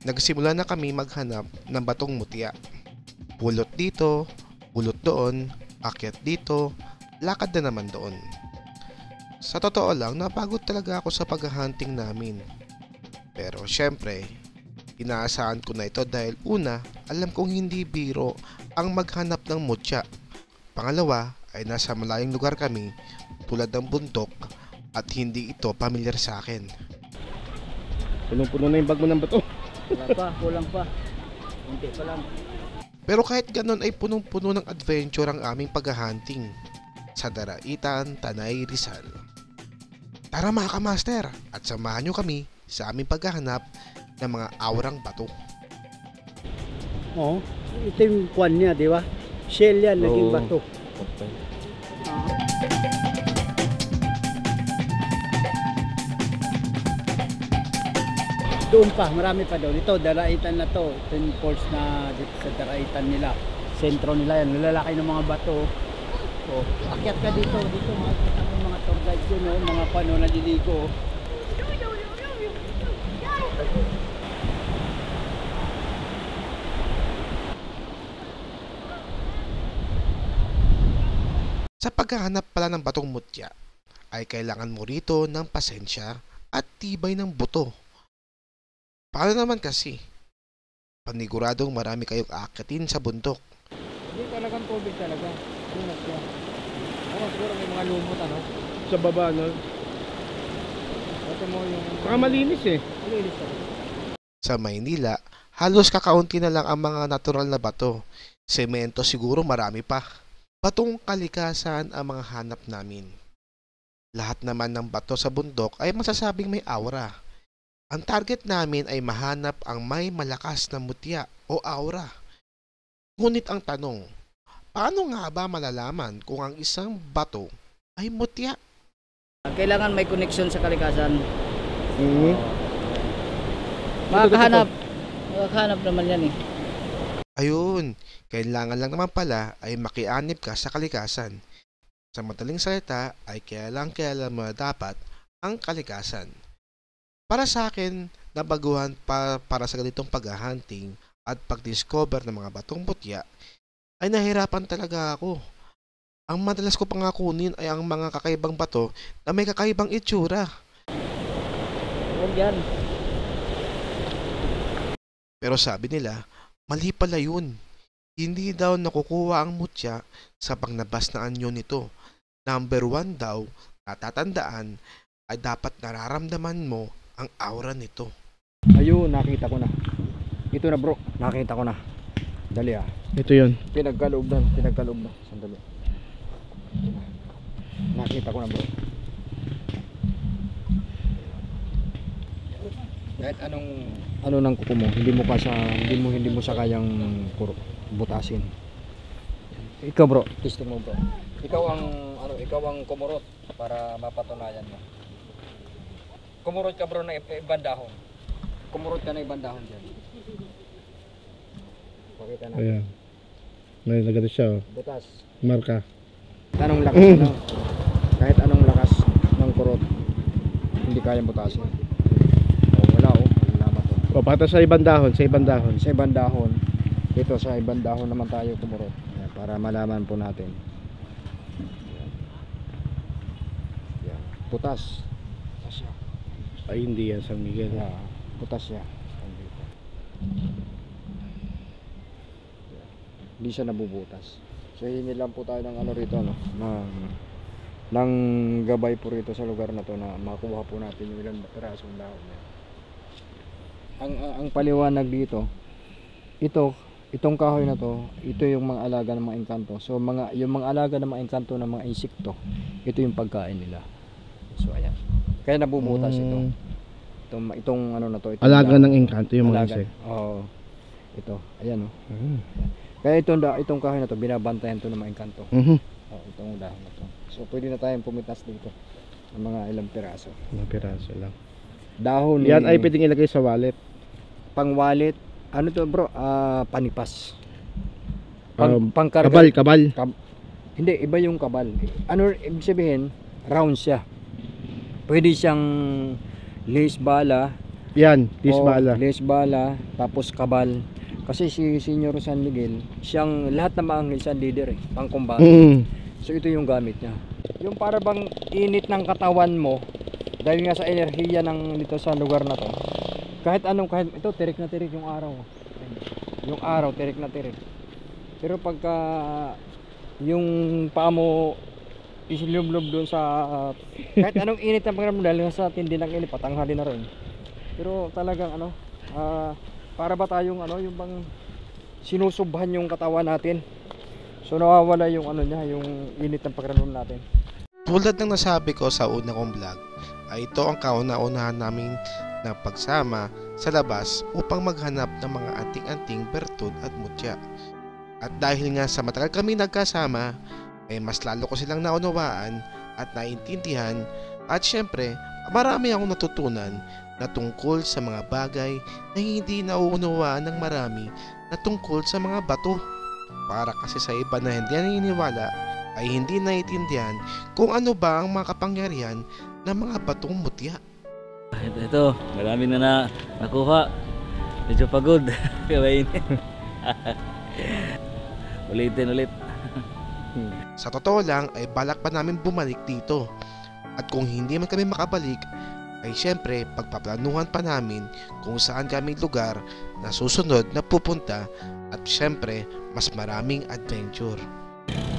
nagsimula na kami maghanap ng batong mutya. Pulot dito, pulot doon, akyat dito, lakad na naman doon. Sa totoo lang, napagod talaga ako sa paghahunting namin. Pero syempre, inaasahan ko na ito dahil una, alam kong hindi biro ang maghanap ng mutya. Pangalawa, ay nasa malayong lugar kami tulad ng bundok at hindi ito pamilyar sa akin. Punong-puno na yung bag mo ng bato. Wala pa, kulang pa. Hindi pa lang. Pero kahit ganun ay punong-puno ng adventure ang aming paghahunting sa Daraitan, Tanay, Rizal. Tara mga kamaster at samahan nyo kami sa aming paghahanap ng mga aurang bato. Oo, ito yung kwan niya, di ba? Shell yan, naging bato. Doon pa, marami pa doon. Ito, Daraitan na to. Ito yung falls na dito sa Daraitan nila. Sentro nila yan, nalalaki ng mga bato. Oh, akyat ka dito, makikita mo mga tour guide yun, oh, mga pano naliligo. Sa paghahanap pala ng batong mutya, ay kailangan mo rito ng pasensya at tibay ng buto. Paano naman kasi? Paniguradong marami kayong aakyatin sa bundok. Hindi talagang tubig talaga. Ingat yan. Ano, siguro may mga lumot, ano? Sa baba, no? Ito mo yung... Saka malinis eh. Malinis talaga. Sa Maynila, halos kakaunti na lang ang mga natural na bato. Semento siguro marami pa. Batong kalikasan ang mga hanap namin. Lahat naman ng bato sa bundok ay masasabing may aura. Ang target namin ay mahanap ang may malakas na mutya o aura. Ngunit ang tanong, paano nga ba malalaman kung ang isang bato ay mutya? Kailangan may connection sa kalikasan. Mm-hmm. Makakahanap naman yan eh. Ayun, kailangan lang naman pala ay makianib ka sa kalikasan. Sa madaling salita ay kailangan mo dapat ang kalikasan. Para sa akin, nabaguhan para sa ganitong paghahunting at pag-discover ng mga batong mutya, ay nahirapan talaga ako. Ang madalas ko pang kunin ay ang mga kakaibang bato na may kakaibang itsura. Huwag yan. Pero sabi nila, mali pala yun. Hindi daw nakukuha ang mutya sa pangnabas na anyo nito. Number 1 daw, natatandaan, ay dapat nararamdaman mo ang aura nito. Ayun, nakita ko na. Ito na bro, nakita ko na. Dali ah. Ito yun. Pinagkaloob na. Sandali. Nakita ko na bro. Kahit ano nang kuko mo, hindi mo siya kayang butasin. Ikaw bro, testing mo bro. Ikaw ang kumurot para mapatunayan mo. Kumurot ka bro na ibang dahon. Kumurot ka na ibang dahon dyan. Pakita na. Ayan. May nagano siya oh. Butas. Marka. Anong lakas kahit anong lakas ng kurot, hindi kayang butasin. Wala oh. Papata sa ibang dahon, Sa ibang dahon. Dito sa ibang dahon naman tayo kumurot. Ayan, para malaman po natin. Ayan. Butas. Butas siya. ay hindi yan San Miguel. Yeah, butas siya. Hindi siya nabubutas. So hingi lang po tayo ng ano rito no, ng gabay po rito sa lugar na to na makuha po natin yung ilang pirasong dahon. Ang paliwanag dito, itong kahoy na to, ito yung mga alaga ng mga engkanto. So yung mga alaga ng mga engkanto ng mga insekto, ito yung pagkain nila. So ayan. Kaya nabubutas ito. Itong ano na to, Alaga ng engkanto yung mga insect. Oo. Ito, ayan oh. Kaya itong kahoy na to, binabantayan to ng mga engkanto. Itong dahon na to. So pwede na tayong pumitas dito ng mga ilang piraso. Mga piraso lang. Dahon Yan ay pwedeng ilagay sa wallet. Pang wallet. Ano to bro? Panipas. Pangkarga. Kabal. Hindi, iba yung kabal. Ano ibig sabihin? Round siya. Pwede siyang lace bala, Yan, Tisbala. Lisbala, tapos Kabal. Kasi si Senyor San Miguel, siyang lahat ng mga anghel siya leader eh, pangkumbate. So ito yung gamit niya. Yung para bang init ng katawan mo, dahil nga sa enerhiya ng dito sa lugar na to. Kahit ito tirik na tirik yung araw. Yung araw tirik na tirik. Pero pagka yung paa mo isilublob doon sa kahit anong init ng pakiramdam dahil sa tindi ng init patanghali na rin. Pero talagang para ba tayong yung bang sinusubhan yung katawan natin. So nawawala yung yung init ng pakiramdam natin. Tulad ng nasabi ko sa una kong vlog, ay ito ang kauna-unahan namin na pagsama sa labas upang maghanap ng mga anting-anting bertud at mutya. At dahil nga sa matagal kami nagkasama, ay mas lalo ko silang naunawaan at naintindihan, at syempre marami akong natutunan na tungkol sa mga bagay na hindi nauunawaan ng marami na tungkol sa mga bato. Para kasi sa iba na hindi naniniwala ay hindi naiintindihan kung ano ba ang mga kapangyarihan ng mga batong mutya. Ito, marami na nakuha. Medyo pagod. Kawainin. Ulitin ulit. Sa totoo lang ay balak pa namin bumalik dito. At kung hindi man kami makabalik, ay syempre pagpaplanuhan pa namin kung saan kami lugar na susunod na pupunta, at syempre mas maraming adventure.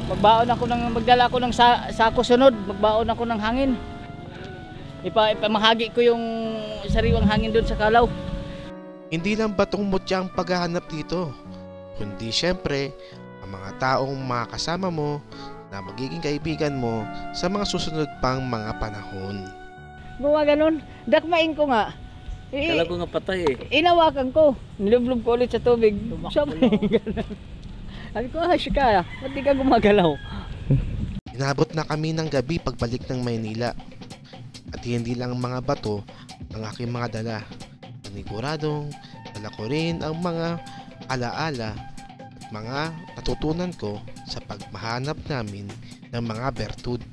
Magdala ako ng sako sunod, magbaon ako ng hangin. Ipamahagi ko yung sariwang hangin doon sa Kalaw. Hindi lang batong mutya ang paghahanap dito, kundi syempre ang mga taong makakasama mo na magiging kaibigan mo sa mga susunod pang mga panahon. Gumaganon, dakmain ko nga. Kala ko nga patay eh. Inawakan ko, nilublob ko ulit sa tubig. Sabi ko, ka, ba't di ka gumagalaw? Inabot na kami ng gabi pagbalik ng Maynila. At hindi lang mga bato ang aking mga dala. Paniguradong dala ko rin ang mga alaala at mga natutunan ko sa pagmahanap namin ng mga bertud.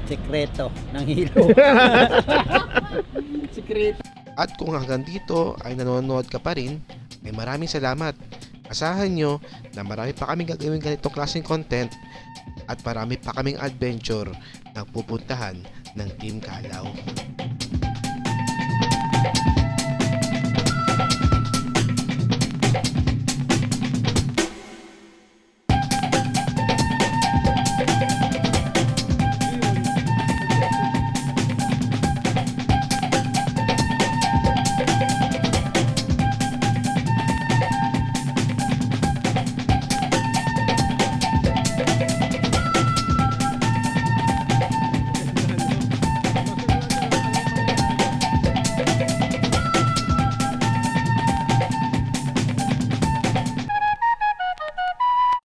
Sekreto ng hilo. Sekreto. At kung hanggang dito ay nanonood ka pa rin, ay maraming salamat. Asahan nyo na marami pa kaming gagawin ganitong klaseng content at marami pa kaming adventure na pupuntahan ng Team Kalaw.